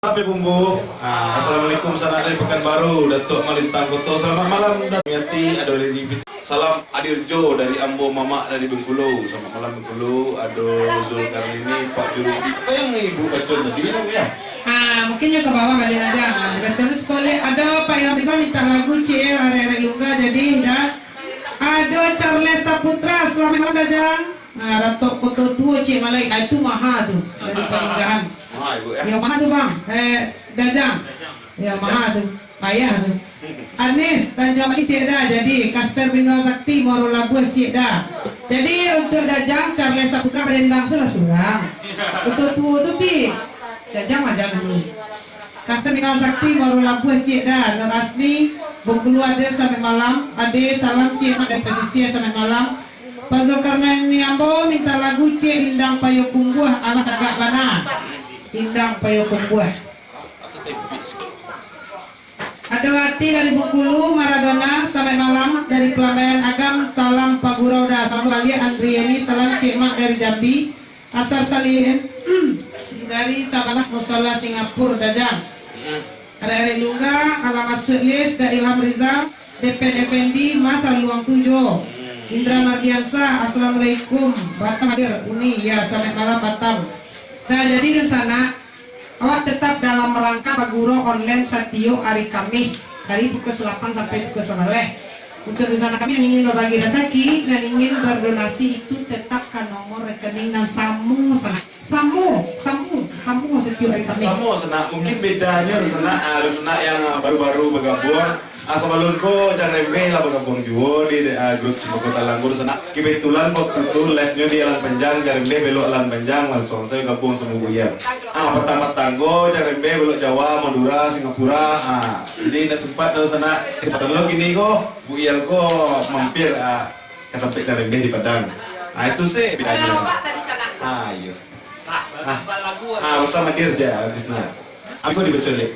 Sampai bumbu. Assalamualaikum sanak dari Pekanbaru, Datuk Malintang Koto. Selamat malam Damiati, ada dari salam Adirjo dari Ambo Mamak dari Bengkulu. Selamat malam Bengkulu. Ado Zulkarlini, Pak Juru. Apa yang Ibu Bacol tadi ya? Mungkin ya ke bawah balik aja. Bacol sekolah ada Pak Ilham minta lagu Cie Are Luga jadi udah. Ada Charles Saputra, selamat malam Dajang. Ratok Koto tua Cie Malai, itu Maha tuh dari peninggalan. Ibu ya. Ya Maha tuh bang, Dajang. Ya Maha tuh, payah tuh. Anis Tanjung Mali Ceda, jadi Kasper Bino Sakti Moro Labuh Ceda. Jadi untuk Dajang Charles Saputra berendang salah surang. Untuk tua tuh pi, Dajang aja dulu. Kasper Bino Sakti Moro Labuh Ceda. Nur Asli Bengkulu Ade sampai malam. Ade salam Cie dari pesisir sampai malam. Pak Zulkarnain Niambo minta lagu Cie Indang Payokung Buah ala agak mana? Indang Payokung Buah. Ada Wati dari Bengkulu, Maradona sampai malam dari Pelambaian Agam, salam Pak Guroda, salam kembali Andriani, salam Cik Mak dari Jambi, Asar Salihin dari Sabanah Musola Singapura Dajang. Ada Lunga, Alamat Sudlis dari Ilham Rizal, DP Effendi, Mas Luang Tunjo. Indra Mardiansa, assalamualaikum. Batam hadir, Uni ya sampai malam Batam. Nah jadi di sana awak tetap dalam rangka Baguro online Satio hari kami dari pukul 8 sampai pukul 9. Untuk di sana kami yang ingin berbagi rezeki dan ingin berdonasi itu tetap ke nomor rekening dan samu sana. Samu Satio hari kami. Samu sana mungkin bedanya harus yang baru-baru bergabung. Sebelum ko jangan remeh lah bergabung juga di grup Kota Langgur sana. Kebetulan waktu itu live-nya di Alan Panjang, jangan remeh belok Alan Panjang langsung saya gabung sama Buya. Petang-petang go jangan remeh belok Jawa, Madura, Singapura. Jadi udah sempat ke sana. Kesempatan lo gini ko, Buya ko mampir ke tempat jangan remeh di Padang. Itu sih bedanya. Ada lomba tadi sana. Iya. Pertama dirja habisnya. Aku dibaca deh.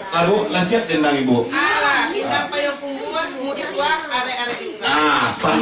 Lalu lah siap dendang Ibu. Indang Payokung Buah, Mudiswa, are juga. Sah.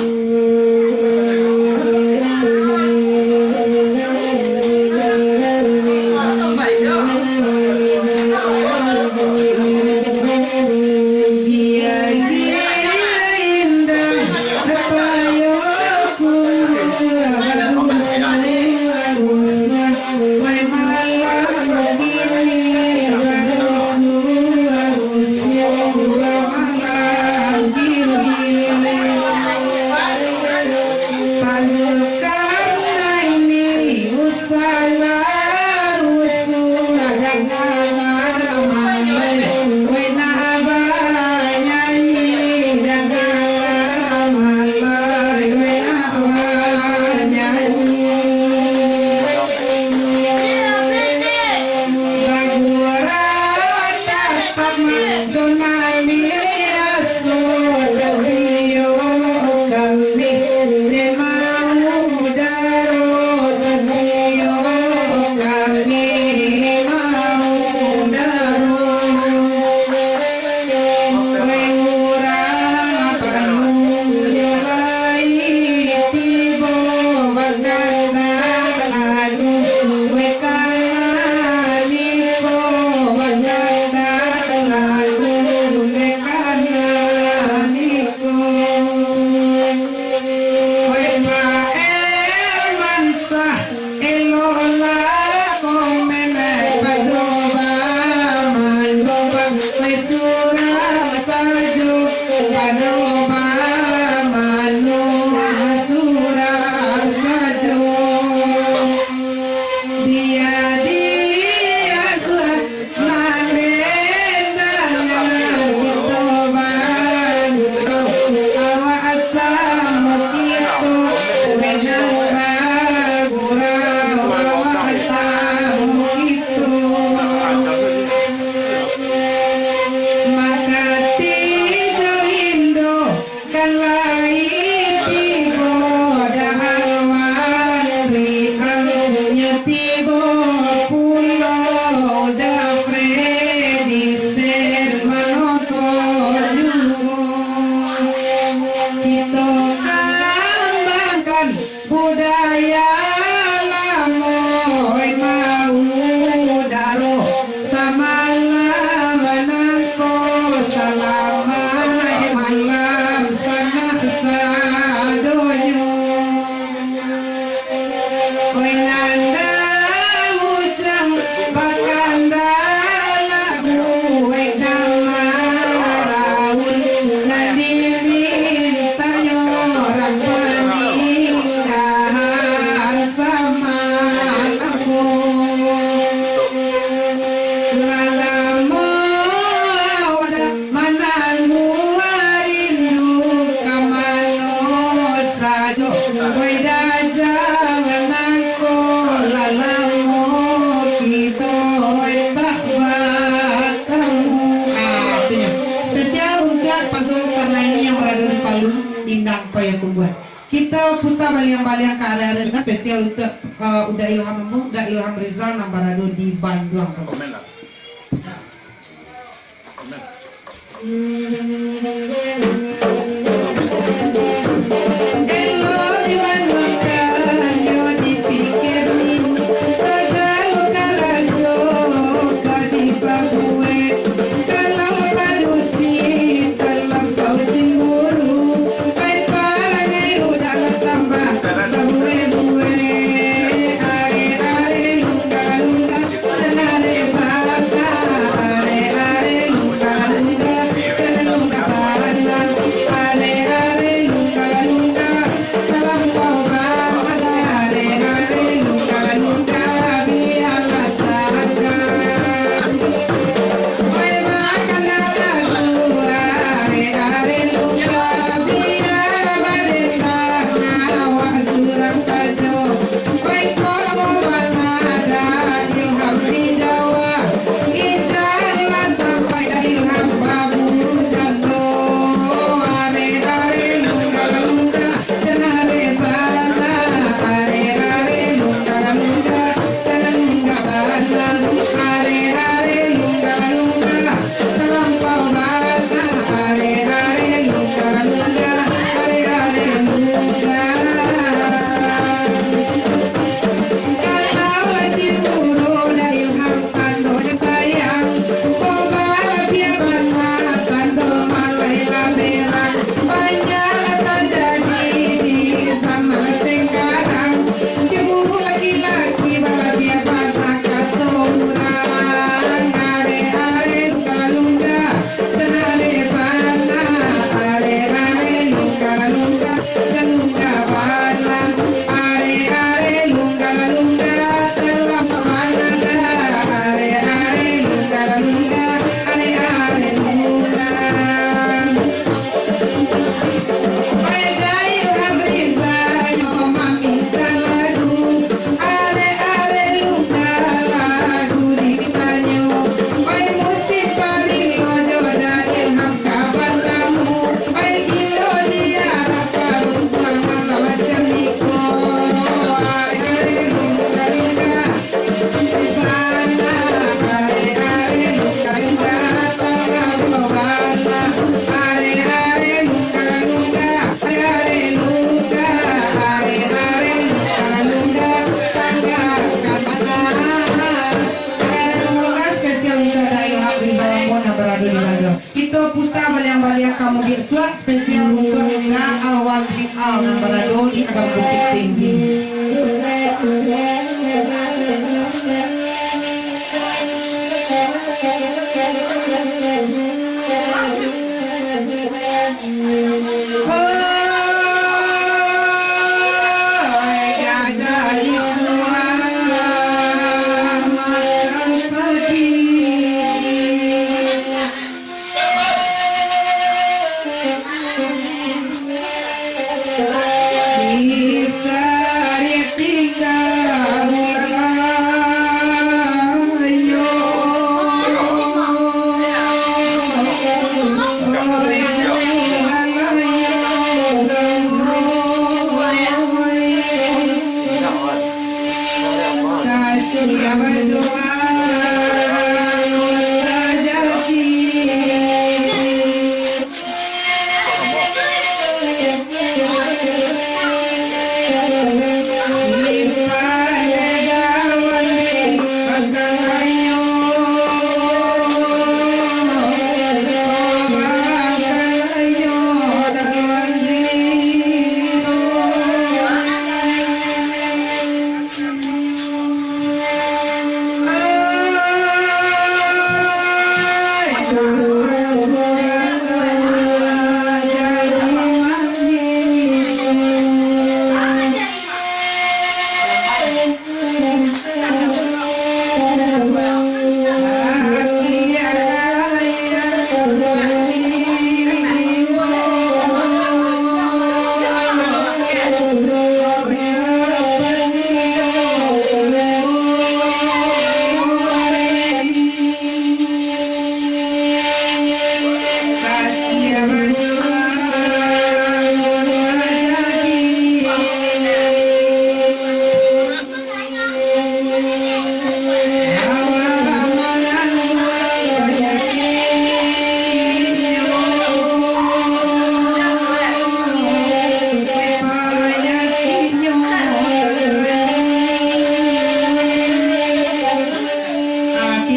tak bertemu. Itunya spesial untuk Pasul karena ini yang berada di Palu Indang Koya Kumbuan. Kita putar baliang-baliang ke area spesial untuk Uda Ilham Membu, Uda Ilham Rizal Nambarado di Bandung. Kita putar baliang-baliang kamu di suat spesial untuk Nga Alwan Al yang berada di Agam Bukit Tinggi.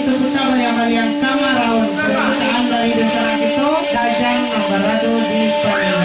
itu putar baliang-baliang kamaraun permintaan dari desa itu dajang beradu di Panina.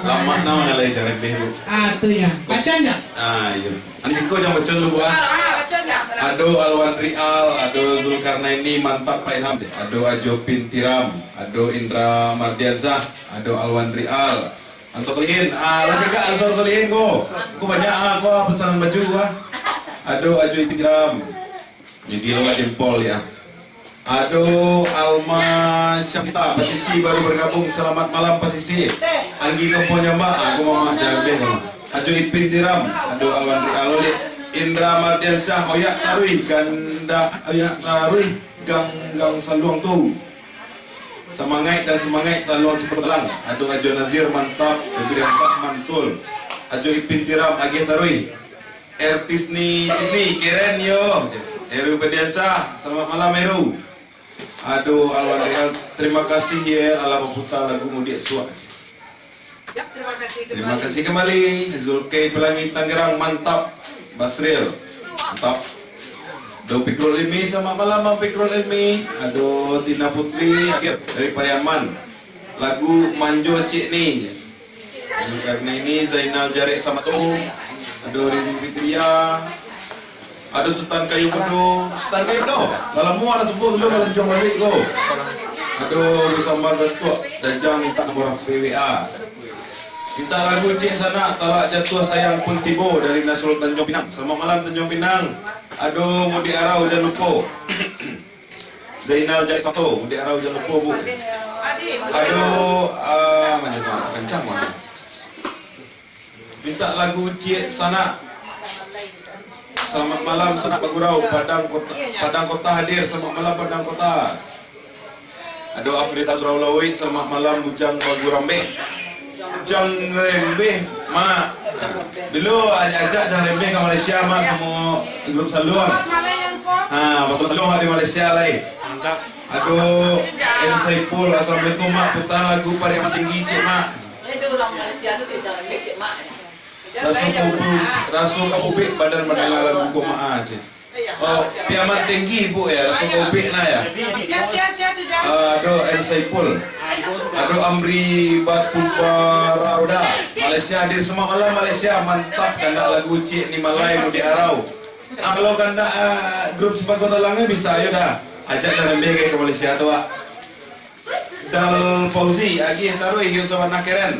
Lama naon alay jarek deh bu. Tuh ya, bacanya. Iya. Ansiko jangan baca dulu bu. Ado Alwan Rial, ado Zulkarnaini mantap Pak Ilham, ado Ajo Pintiram, ado Indra Mardiansyah, ado Alwan Rial. Ansor solihin, lagi kak Ansor solihin ko. Ko banyak ko pesanan baju gua. Ado Ajo Pintiram. Jadi lo jempol ya. Ado Alma Syamta, Pasisi baru bergabung. Selamat malam Pasisi. Anggi komponya mbak, aku mau jalan deh. Ajo Ipin Tiram, ado Alwan Rial, Indra Mardiansyah, Oyak Tarui, Ganda Oyak Tarui, Gang Saluang tuh. Semangat dan semangat Saluang Cepetelang. Ado Ajo Nazir mantap, Bidang mantul. Ajo Ipin Tiram, Agi Tarui. Tisni keren yo. Heru Mardiansyah, selamat malam Heru. Aduh Alwan Rial, terima kasih ya ala peputar lagu Mudik Suak. Terima kasih kembali Zulkei Pelangi Tangerang mantap. Basril mantap. Do Pikrul Ilmi selamat malam Bang Pikrul Ilmi. Aduh Tina Putri akhir dari Pariaman. Lagu Manjo Cik ni. Karena ini Zainal Jarik sama tuh. Aduh Rini Fitria. Ada Sultan Kayu Pedo, dalam mua ada sebut dulu kalau jom balik go. Aduh bersama betul Dajang minta nomor PWA. Minta lagu Cik Sana Talak Jatuh Sayang Pun Tibo dari Nasrul Tanjung Pinang. Selamat malam Tanjung Pinang. Aduh Mudi Arau jangan lupa. Zainal Jari Satu, Mudi Arau jangan lupa bu. Aduh macam kencang mana. Minta lagu Cik Sana. Selamat malam Sanak Bagurau Padang Kota hadir. Selamat malam Padang Kota. Aduh Afrita Azraulawi. Selamat malam Bujang Bagurambe. Bujang Rembe mak. Dulu ajak Jang Rembe ke Malaysia mak semua grup Saluang. Pasal Saluang di Malaysia lain. Aduh M Saipul. Assalamualaikum mak. Putar lagu Pariaman Tinggi Cik mak. Itu orang Malaysia tu Jang Rembe Cik mak. Rasul Kapubik Badan Mendengar Lagu Kuma'a Cik. Oh, Piaman Tinggi bu ya, Rasul Kapubik na ya. Aduh M Saipul. Aduh Amri Batupa Rauda. Malaysia hadir semua malam Malaysia mantap kanda lagu Cik ni Malay Mudi Arau. Kalau kanda grup Cepat Kota Langai bisa ayo dah. Ajak Jang Rembe ke Malaysia tu ah. Dal Fauzi Agi Tarui Yusuf anak Keren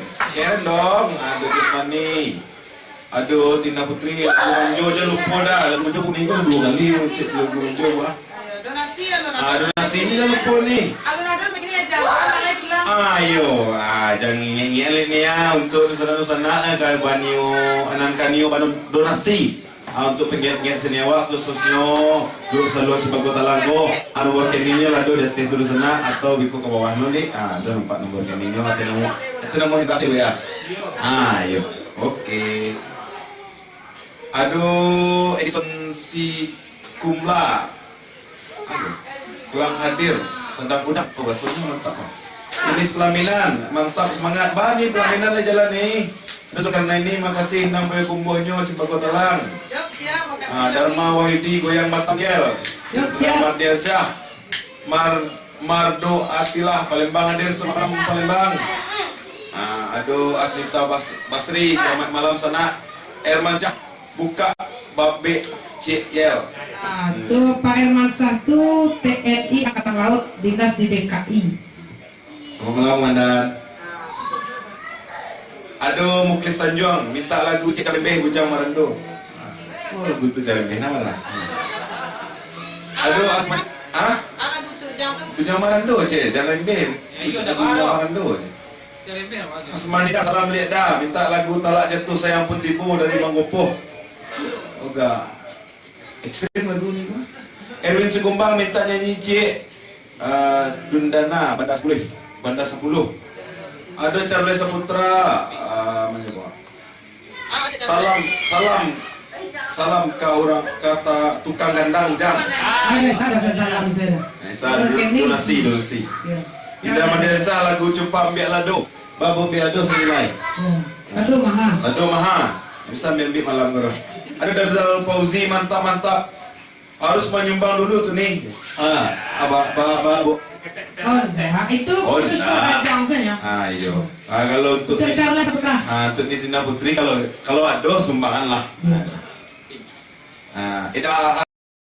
dong. Aduh Kismani. Aduh Tina Putri, aku Manjo jangan lupa dah. Lagu Manjo kuning kan 2 kali cek lagu Manjo bah. Donasi ya donasi ini jangan lupa nih. Alun-alun begini aja. Ayo, jangan ngel ini ya untuk nusana-nusana kalau banyu anan kanio banu donasi. Untuk penggiat-giat seniawa khususnya grup saluan Cipagok Talanggo anu workininya lado jati dulu sana atau biku ke bawah nanti ada nampak nomor workininya itu nomor hidrat ya. Ayo, oke. Aduh, Edison si Kumla, aduh, kurang hadir, sedang budak, basuhnya mantap. Ini pelaminan, mantap, semangat, bani pelaminan jalan nih. Terus karena ini makasih nang boy kumbonyo Cipagok Talang. Dharma Wahidi goyang Batangel. Selamat dia Syah. Mardo Atilah Palembang hadir semalam Palembang. Aduh Asnita Basri selamat malam sana. Erman Cak buka Babe Ciyel. Tuh Pak Herman Satu TNI Angkatan Laut Dinas di DKI. Selamat malam Mandan. Aduh Muklis Tanjung minta lagu Cik Kalembe Bujang Marando. Oh lagu itu Kalembe nama lah. Aduh Asma, Bujang Marando Cik Kalembe. Bujang Marando. Asmanika salam lihat dah minta lagu Talak Jatuh Sayang Pun Tipu dari Bang Gopoh. Oga. Ekstrim lagu ni kah? Erwin Segumbang minta nyanyi Cik Dundana Banda 10. Ada Charles Saputra menyebut salam ke orang kata tukang gandang jam. Salam donasi. Indah Madrasa lagu Cupang Biak Lado. Babu Biak Lado senilai. Lado maha. Bisa ambil malam guru. Ada Darzal Fauzi mantap. Harus menyumbang dulu tuh nih. Bu. Itu khusus pajang saja. Iya. Kalau untuk Charles Saputra. Untuk Nitina Putri kalau ada sumbangan lah. Ida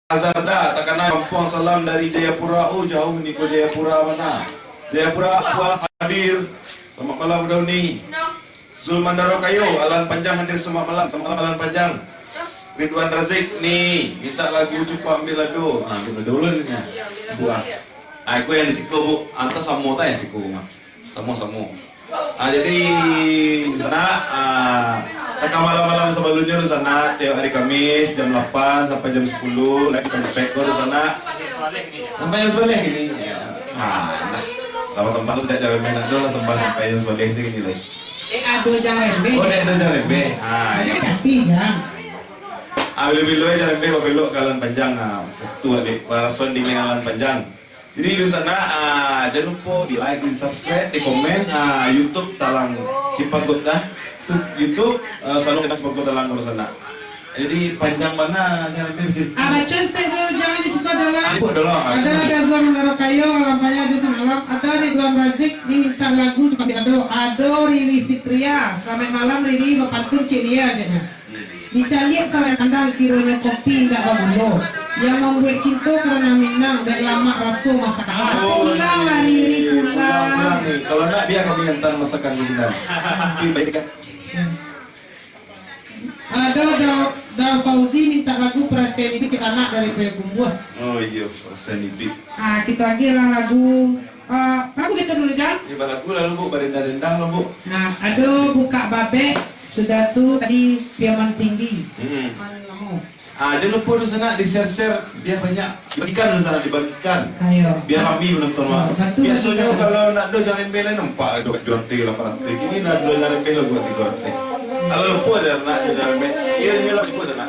Azarda takana kampung salam dari Jayapura. Oh jauh nih ke Jayapura mana? Jayapura hadir. Selamat malam Dauni. Zulmandaro Kayo Alan Panjang hadir selamat malam Alan Panjang. Ridwan Razik nih minta lagu Cupang Biak Lado. Ambil dulu nih. Buah. Aku yang di siku bu, antas samo ta ya siku mah, samo. Jadi sana, kita malam-malam sebelumnya di sana tiap hari Kamis jam 8 sampai jam 10 lagi pekor di sana sampai jam 10 ini. Lama tempat sudah jauh main dulu tempat sampai jam 10 sih gini lagi. Aduh jangan rembe. Oh jangan rembe. Tapi kan. Bilo jangan rembe, bilo Kalan Panjang. Ketua di Parason di Kalan Panjang. Jadi di sana jangan lupa di like, di subscribe, di komen YouTube Talang Cipagok dah. YouTube selalu kita Cipagok Talang di sana. Jadi panjang mana jangan terbikin. Cus dulu jangan di situ adalah. Ada Zulmandaro Kayo lampanya ada semalam. Ada Ridwan Razik diminta lagu cuma Ado Riri Fitria. Selamat malam Riri Bapantun Cilia aja. Dicaliak salah pandang kironya kopi tidak bagulo yang membuat cinta karena minang dan lama rasul masakan. Pulang lah Riri pulang. Kalau enggak dia akan mengantar masakan di sini. Baik kan? Ada Dar Fauzi minta lagu Perasaan Ibi Cik Anak dari Payakumbuh. Oh iya Perasaan Ibi. Kita lagi lah lagu gitu dulu Jan. Ini lagu lalu bu berendang-rendang lo bu. Nah aduh buka babe. Sudah tuh tadi Piaman Tinggi. Jangan lupa di sana di share biar banyak dibagikan. Ayo. Biar kami menonton mah. Biasanya kalau nak do jangan bela nampak do jual teh lah para teh. Ini nak do jangan bela buat tiga teh. Kalau lupa jangan nak jangan bela. Iya ni lah lupa jangan.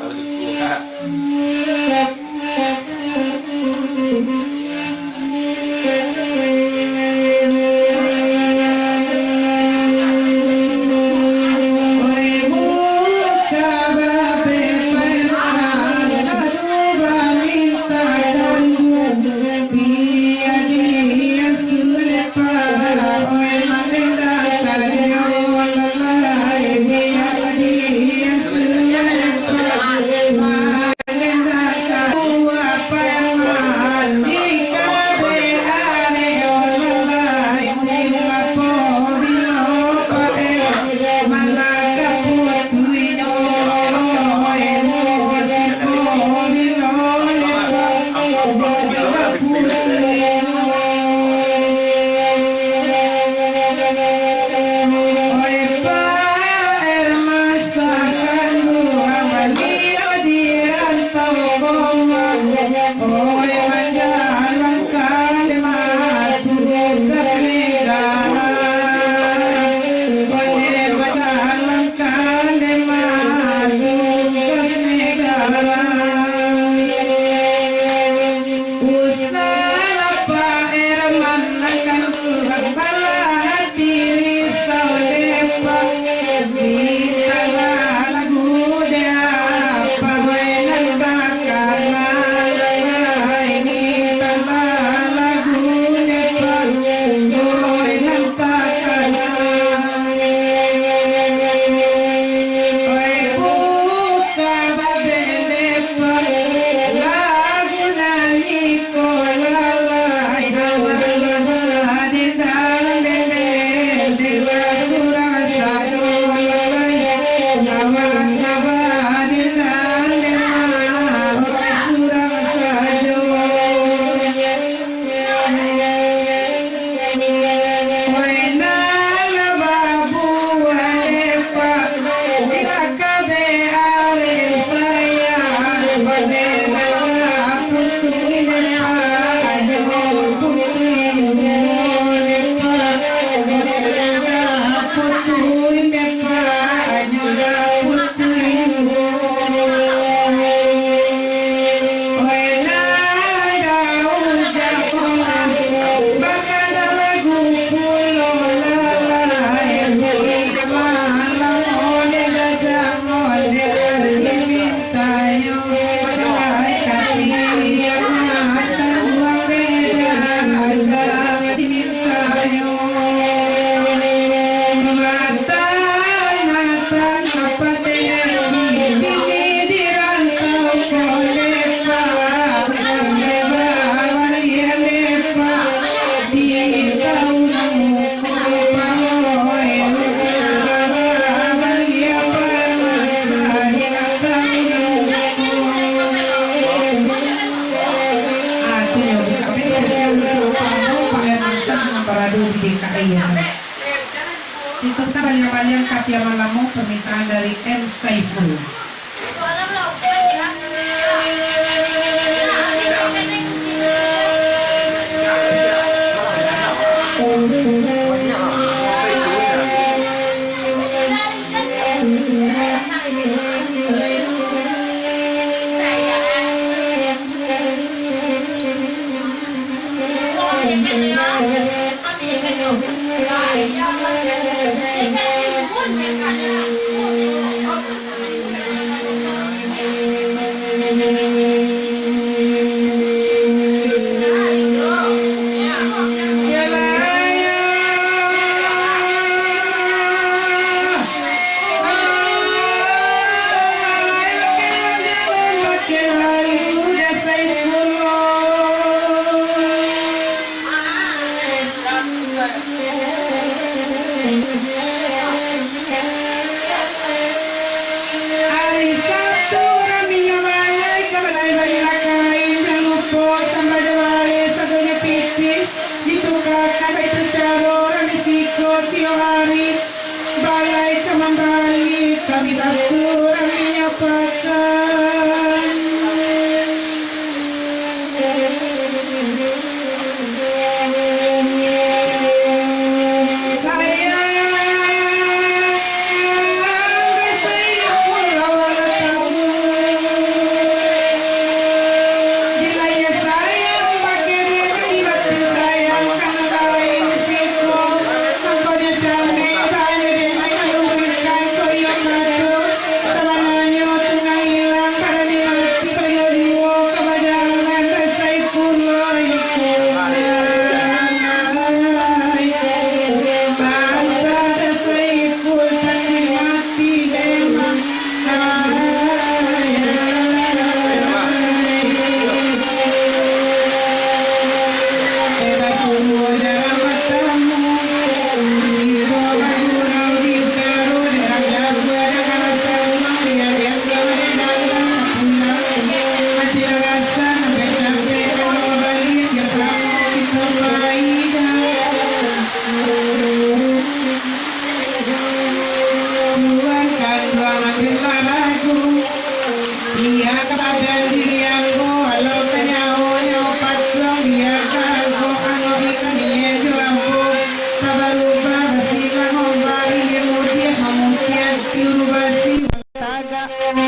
Itu kita baliang-baliang kapia malamu permintaan dari M. Saiful.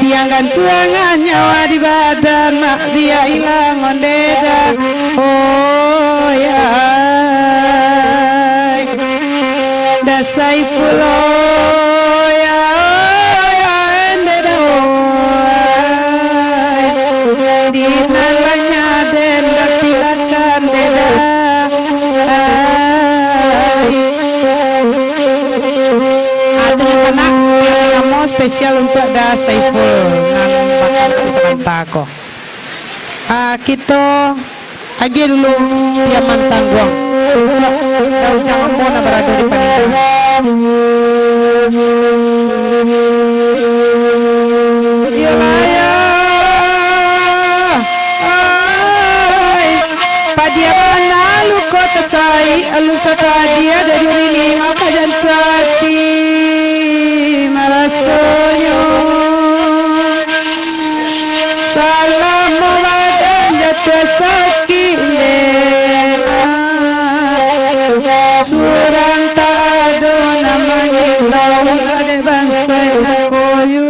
Tiangkan tuangan nyawa di badan mak dia hilang ondeda. Oh ya da Saiful oh ya ondeda di nalanya den tilakan deda. Ada sana yang mau spesial untuk da Saiful nan bakal usahakan tako. Kita agi dulu dia mantang guang. Tahu jangan mau na berada di panitia. Yolaya, padia mana lu kota sai, alu sapadia dari ini maka jantati malasoyo. Salam mawadan jatuh sakile surang tak ada nama ilau ada bangsa koyu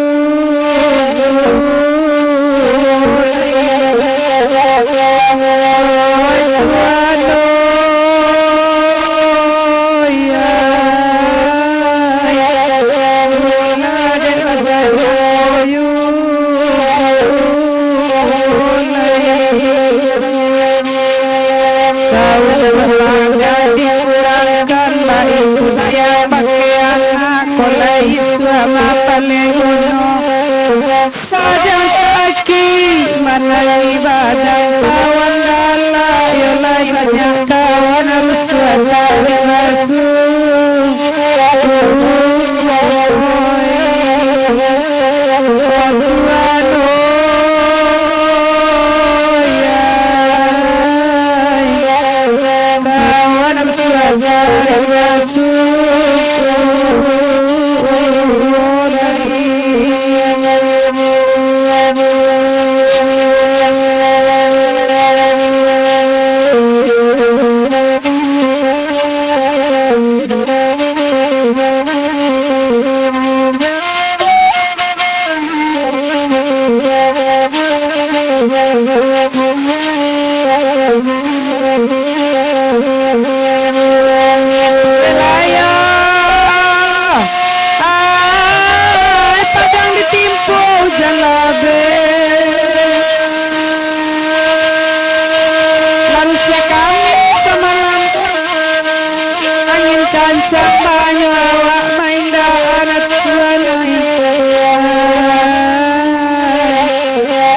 sadang sakit mana ibadah kawan galah yolai banyak kawan harus suasana masuk kawan harus suasana masuk hujan labe manusia kami semalam angin kancang banyu awak main darat tuanai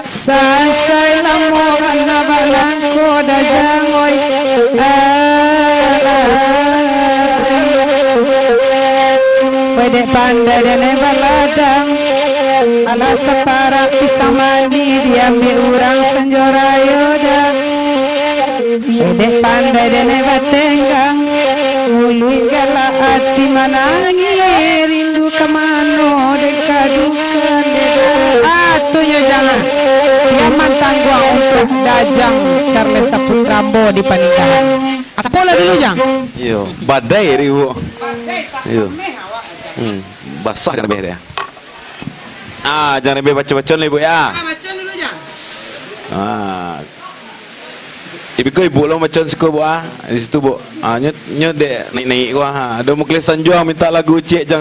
sasai lamu ana balangko dajangoy Wedek pandai dan baladang ala separa pisang mandi diambil orang senjora yoda Wedek pandai dan batenggang ulu gala hati manangi rindu kemano dekadukan atunya jangan dia mantan gua untuk dajang Charles Saputra di pernikahan sekolah dulu jang Yo, badai ribu. Yo. Basah kan lebih dia. Jangan lebih baca-baca nih bu ya. baca dulu jang Ibu ko ibu lo macam suka bu di situ bu. Nyo dek naik ku Ada muklisan juang minta lagu cek jang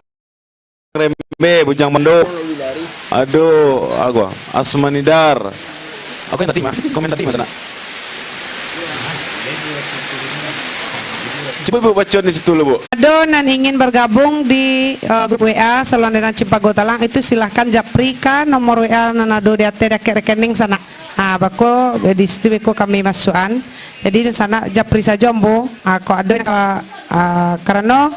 rembe bujang mendo. Aduh, aku Asmanidar. Aku yang tadi mah, komen tadi mah nak. Coba bu baca di situ lo bu. dan ingin bergabung di grup WA Salon Denan Cimpago Talang itu silahkan japrika nomor WA nanado di atas rekening sana. Bako di situ beko kami masukan. Jadi di sana japri saja ombo. Ako ada karena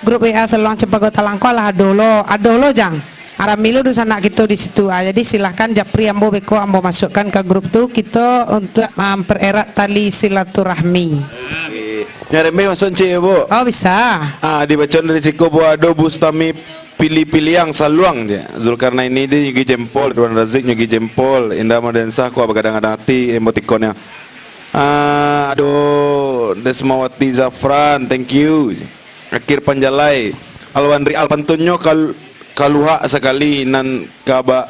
grup WA Salon Cimpago Talang ko lah adolo jang. Aramilu di sana gitu di situ. Jadi silahkan japri ambo beko ambo masukkan ke grup tuh kita untuk mempererat tali silaturahmi. Nyarembe masuk cik bu. Oh bisa. Dibaca dari siko bu ado Bustami pilih-pilih yang saluang je. Zulkarnain ini dia nyugi jempol, Tuan Razik nyugi jempol, Indah Madensah ku kadang-kadang hati emotikonnya. Aduh, Desmawati Zafran, thank you. Akhir Panjalai, Alwandri Alpantunyo kaluha sekali nan kaba.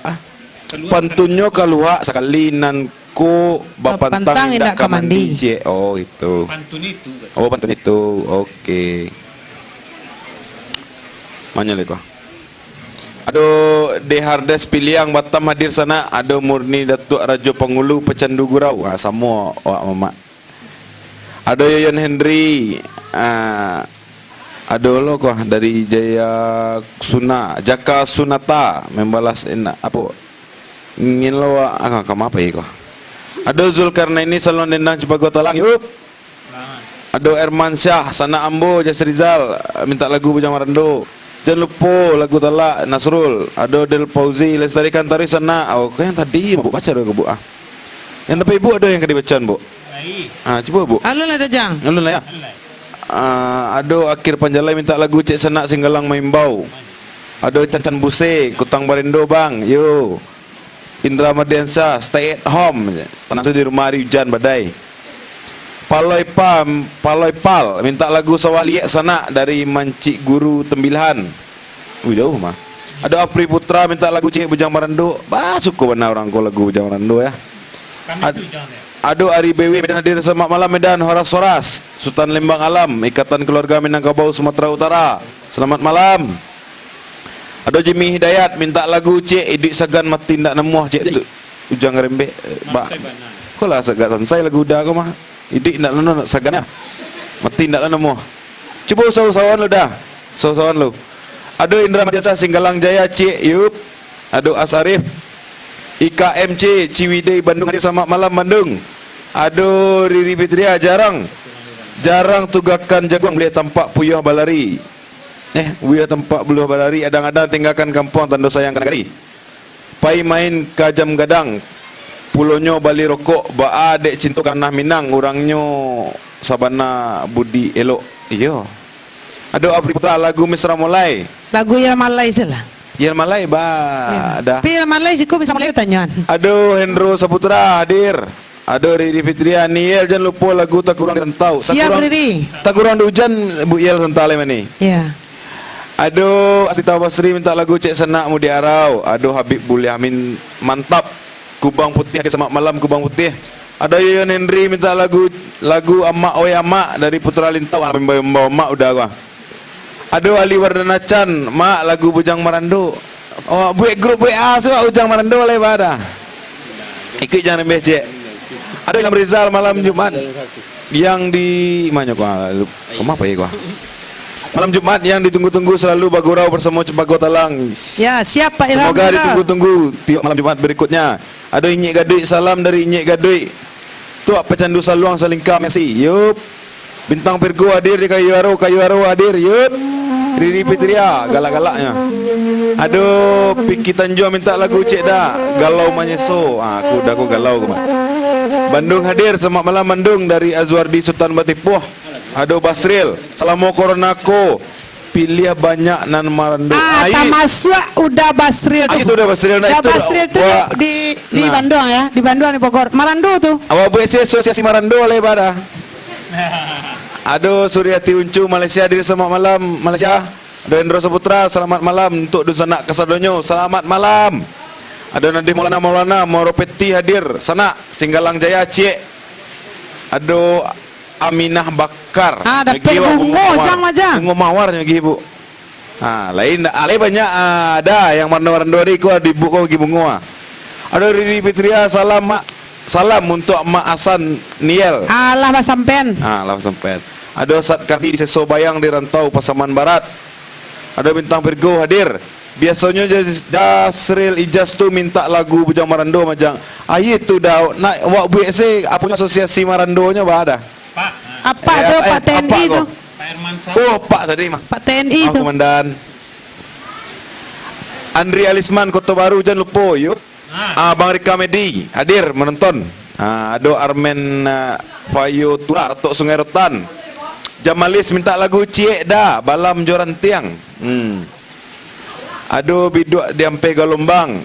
Pantunyo kaluha sekali nan ko bapantang indak kamandi. Oh itu. Pantun itu. Oh pantun itu. Oke. Mana lagi? Aduh, Dehardes Piliang Batam hadir sana. Aduh Murni Datuk Rajo Pangulu Pecandu Gurau. Sama mama. Aduh Yoyon Henry. Aduh lo kok dari Jaya Jaka Sunata membalas apa? Ingin lo kamu apa ya kok? Aduh Zulkarnain ini Salon Dendang Cipago Talang. Yup. Aduh Erman Syah Sana Ambo Jasrizal minta lagu Bujang Marando. Jangan lupa lagu Talak Nasrul. Aduh Del Fauzi lestarikan tari sana. Oh yang tadi mau baca dulu bu Yang tapi ibu ada yang kedibacaan bu. Coba bu. Alun ada jang. Alun lah ya. Aduh Akhir Panjalai minta lagu Cek Senak Singgalang Maimbau. Aduh Cancan Buse Kutang Barindo bang. Yo. Indra Madiansa stay at home. Tenang di rumah hari hujan badai. Paloi Pal minta lagu Sawah Liek Sana dari Mancik Guru Tembilahan. Jauh mah. Ada Apri Putra minta lagu Cik Bujang Marando. Suka benar orang ko lagu Bujang Marando ya. Aduh Ari BW Medan hadir Semak Malam Medan Horas Sultan Lembang Alam Ikatan Keluarga Minangkabau Sumatera Utara. Selamat malam. Aduh Jimmy Hidayat minta lagu Cik Idik Sagan mati ndak nemuh Cik tu. Ujang rembe. Kau lah sagak sansai lagu dah kau mah. Idik ndak nemuh Sagan ya. Mati ndak nemuh. Cuba sawan lu dah. Sawan lu. Aduh Indra Madiasa Singgalang Jaya Cik yup. Aduh Asarif IKMC Ciwidey Bandung hadir sama malam Bandung. Aduh Riri Fitria jarang tugakan jagoan boleh tampak puyuh balari. Buya tempat buluh balari adang-adang tinggalkan kampung tanda sayang negeri. Pai main kajam gadang. Pulonyo bali rokok ba adek cinta kanah Minang urangnya sabana budi elok. Iyo. Aduh Apri Putra lagu Mesra Mulai. Lagu yang Malay salah. Yang Malay dah. Tapi yang Malay sih kau bisa Malay tanyaan. Aduh Hendro Saputra hadir. Aduh Riri Fitria Niel jangan lupa lagu Tak Kurang Rentau. Siap Riri. Tak Kurang Hujan Bu Yel Rentale mana? Ya. Aduh Asita Basri minta lagu Cek Senak Mudi Arau. Aduh Habib Buliamin mantap. Kubang Putih hadir sama malam Kubang Putih. Ada Yoyon Henry minta lagu Amak Oi Amak dari Putra Lintau. Membawa Mak udah gua. Aduh Ali Wardana Chan Mak lagu Bujang Marando. Oh, buat grup WA sebab Ujang Marando le pada. Ikut jangan becek. Ada yang Rizal malam Jumat yang di mana kau? Apa ya kau? Malam Jumat yang ditunggu-tunggu selalu Bagurau bersama Cepago Talang. Ya, siap Pak Ilham. Semoga ditunggu-tunggu tiap malam Jumat berikutnya. Ada Inyek Gadui, salam dari Inyek Gadui. Tuak Pecandu Saluang Salingka, merci. Yup. Bintang Virgo hadir di Kayu Aro hadir. Yup. Riri Fitria, galak-galaknya. Aduh, Piki Tanjung minta lagu Cik dah. Galau Manyeso. Aku galau kemana. Bandung hadir, selamat malam Bandung dari Azwardi Sultan Batipuh. Aduh Basril, Salamo Koronako. Pilih banyak nan Marando. Tamaswa udah Basril tuh. Itu udah Basril Udah Basril tuh di Bandung ya, di Bandung di Bogor. Marando tuh. Awak buat asosiasi Marando oleh pada. Aduh Suryati Uncu Malaysia hadir selamat malam Malaysia. Ada Endro Saputra selamat malam untuk Dusanak Kasadonyo selamat malam. Ada Nadif Maulana Moropeti hadir sana Singgalang Jaya Cik. Aduh Aminah Bakar. Dapat bungo jang aja. Bungo mawar nyagi Bu. Lain banyak ada yang warna-warna di ku di buku gi bungo. Ada Riri Fitria salam mak. Salam untuk Mak Hasan Niel. Allah sampean. Allah sampean. Ada Ustaz Kardi di Seso Bayang di Rantau Pasaman Barat. Ada Bintang Virgo hadir. Biasanya Dasril Ijaz tu minta lagu Bujang Marando macam. Aye tu dah nak wak BSC apa asosiasi Marandonya bah ada. Pak. Apa tu Pak TNI tu? Pak Herman Sah. Oh, Pak tadi mah. Pak TNI tu. Komandan. Andri Alisman Kota Baru jangan lupa yuk. Bang Rika Medi hadir menonton. Ada Armen Fayo Tular Tok Sungai Rotan. Jamalis minta lagu Ciek dah Balam Joran Tiang. Aduh biduk diampe Galombang.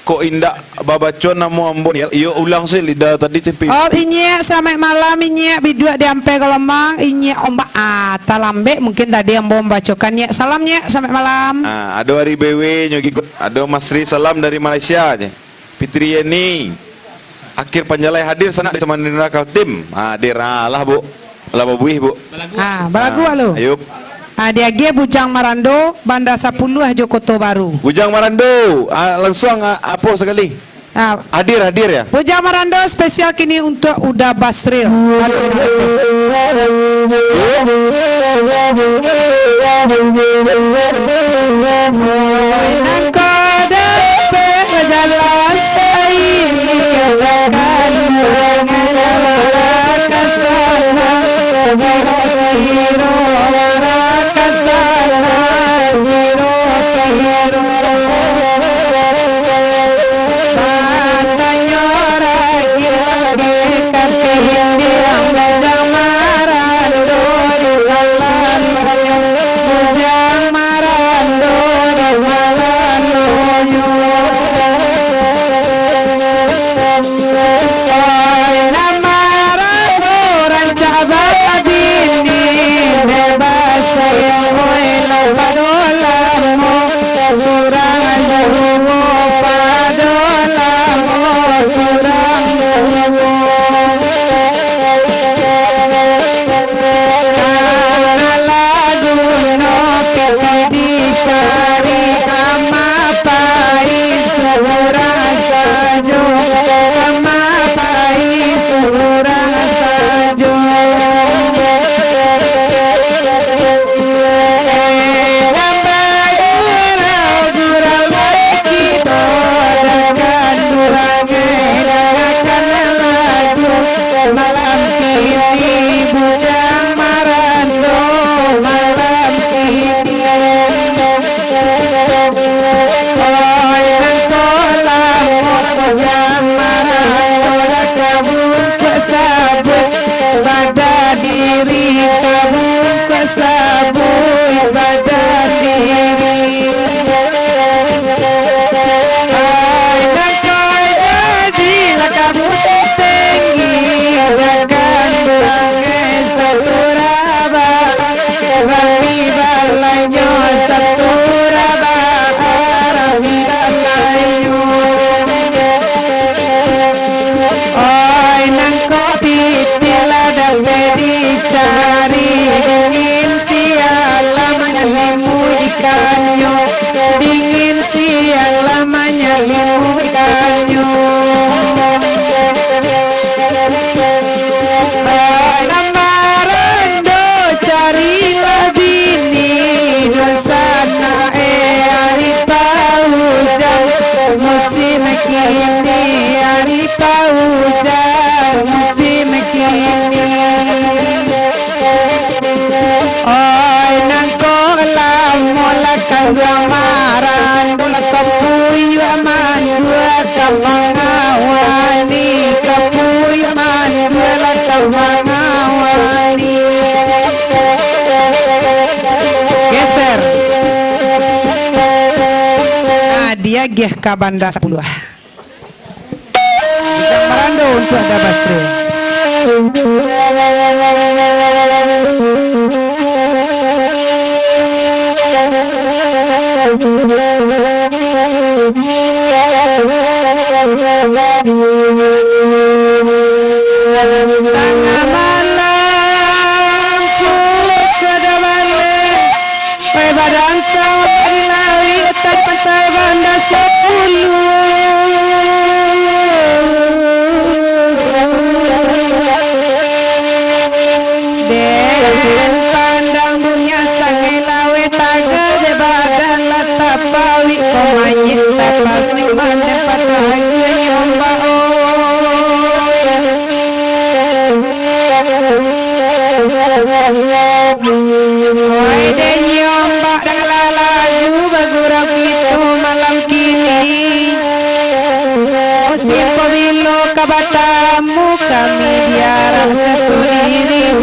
Kok indak babacon namo ambon ya. Iyo ulang sih lidah tadi tempe. Oh inyek sampai malam inyek biduk diampe Galombang inyek ombak talambe mungkin tadi yang bom bacokan nyek salam nyek sampai malam. Ada Ari BW nyogi. Ada Mas Ri salam dari Malaysia aja. Fitri Yeni akhir Panjalai hadir sana di Samandina Kaltim. Hadir lah Bu. Lah babuih Bu. Balagu halo. Ayo. Dia Bujang Marando Bandar 10 Jokoto Baru. Bujang Marando langsung apa sekali? Hadir ya. Bujang Marando spesial kini untuk Uda Basril. yang lamanya limutannya. Namarando carilah bini dosana hari pahujan musim kini hari pahujan musim kini. Oi nangko mola kandang marang bola kapuy aman dua kamangawani kapuy aman dua kamangawani. Geser. Nah dia geh kabanda 10. Kita merando untuk ada Basri. Tengah malam ku kedabale pai badan kau ilahi tak pantai banda 10 den pandang dunia sangai lawe taga de badan latapawi komanya tapas ni mana patahannya membao. Oi den yombak dengan lagu bagurau itu malam kini. Musim pemilu kabatamu kami biarah sesudiri.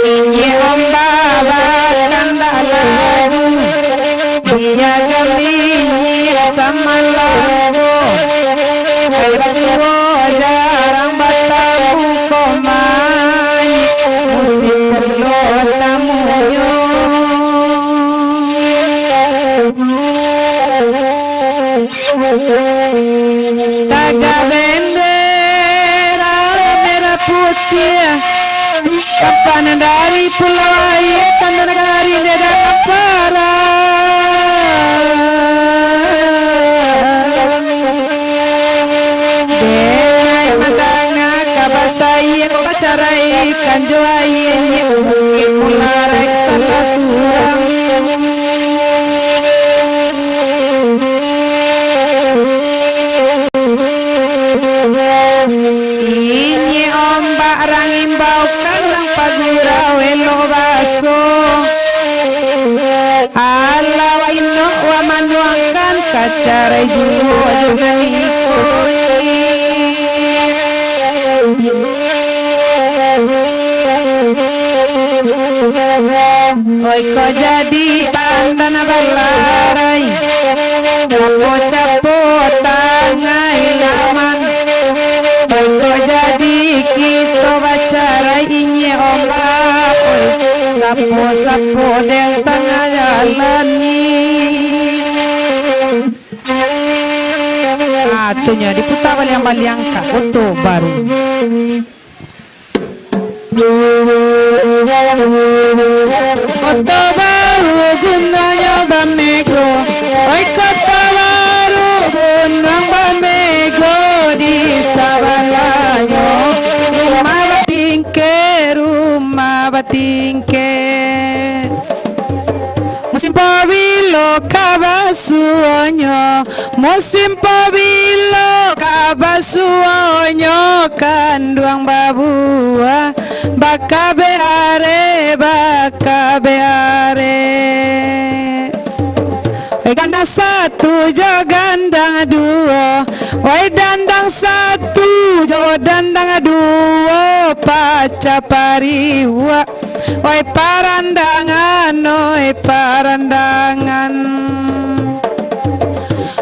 Inye ombak bahkan tak lagu dia gemini sama lagu. Jarang bertamu komai musim perlu tamunya. Taga bendera merah putih kapan dari pulau air tanda negari neda kapara. Saya pacarai kanjoai nyi mularai salah suram. Ini ombak rangimbau kandang pagurau elo baso. Ala wa ino wa manuangkan kacarai juo dengan ikoi. Oi kau jadi pandan balarai capo-capo tangai laman. Oi kau jadi kita bacarai inye ombak. Oi sapo-sapo deng tengah jalan ni. Atunya diputar baliang-baliang kak foto baru. Kota baru gunanya bamego, oi kota baru gunang bamego di sabalanyo. Rumah batingke musim pabilo kabasuonyo, musim pabilo kabasuonyo kanduang babua bakabe are. Gandang satu jo gandang dua, oi dandang satu jo dandang dua, paca pariwa, oi parandangan, oi parandangan.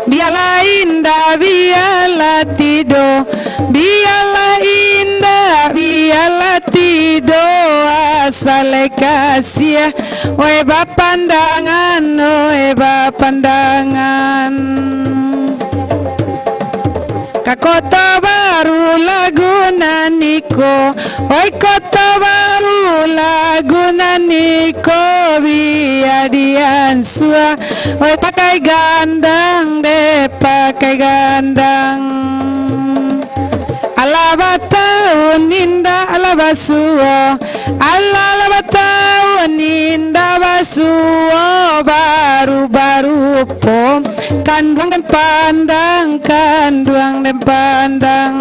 Biarlah indah, biarlah tido, biarlah indah, biarlah tido, asal kasih, oi bapandangan, oi bapandangan. Kota baru Laguna Niko, oi kota baru lagu nani ko biadian sua. Oi pakai gandang de pakai gandang. Alabata uninda alabasuo. Alabata uninda basuo. Baru-baru pom kanduang dan pandang, kanduang dan pandang.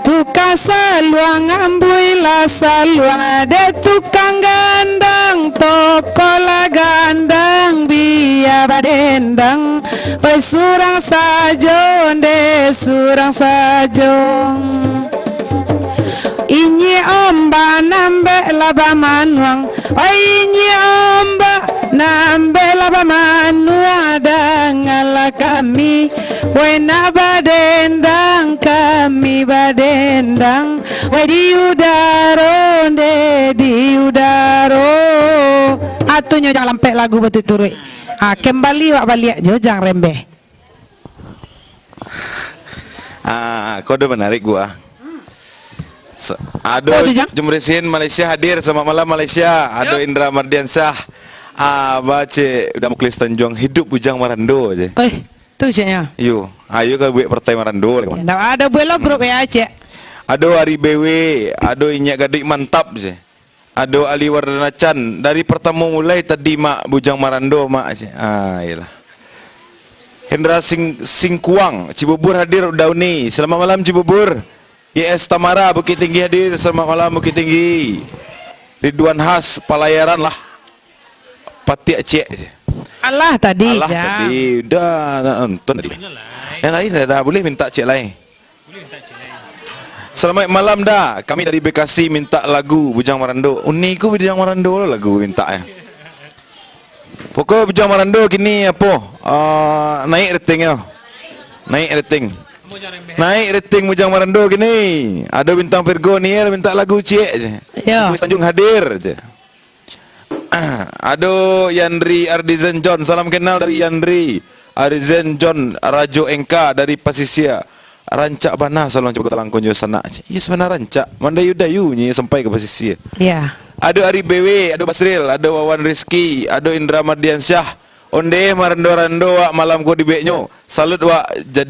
Tukang saluang ambuila saluang de tukang gandang tokola gandang biya badendang. Oi surang sajo de surang sajo. Inyi omba nambe laba manuang. Oi inyi omba nambe laba manuang. Ada ngala kami wena badendang, kami badendang. Wai di udaro de di udaro. Atunya jangan lampek lagu betul turui. Kembali wak balik jo jangan rembe. Kode menarik gua. Ado Jumrisin Malaysia hadir selamat malam Malaysia. Ado Indra Mardiansyah. Baca udah muklis Tanjung hidup bujang Marando aja. Tu caknya. Yo, ayo ke buat partai Marando. Ndak ada buat grup ya cek. Ado Ari BW, ado Inyak Gadik mantap je. Ado Ali Wardana Chan dari pertama mulai tadi mak bujang Marando mak aja. Iyalah. Hendra Singkuang Cibubur hadir Dauni. Selamat malam Cibubur. YS Tamara Bukit Tinggi hadir. Selamat malam Bukit Tinggi. Ridwan Has Palayaran lah. Patiak cek je. Allah tadi Allah tadi udah nonton tadi. Yang lain dah boleh minta cek lain. Selamat malam dah. Kami dari Bekasi minta lagu Bujang Marando. Uniku Bujang Marando lah lagu minta ya. Pokok Bujang Marando gini apa? Naik ratingnya. Naik rating. Naik rating Bujang Marando gini. Ada bintang Virgo ni minta lagu cek je. Ya. Tanjung hadir je. Aduh Yandri Ardizen John, salam kenal dari Yandri Ardizen John Rajo Engka dari Pasisia. Rancak bana salam coba talangkon jo sana. Ya sebenarnya rancak. Manda yudayu ni sampai ke Pasisia. Ya. Ada Ari BW, ada Basril, ada Wawan Rizki, ada Indra Mardiansyah. Onde Marando Rando malam ko di beknyo. Salut wa jadi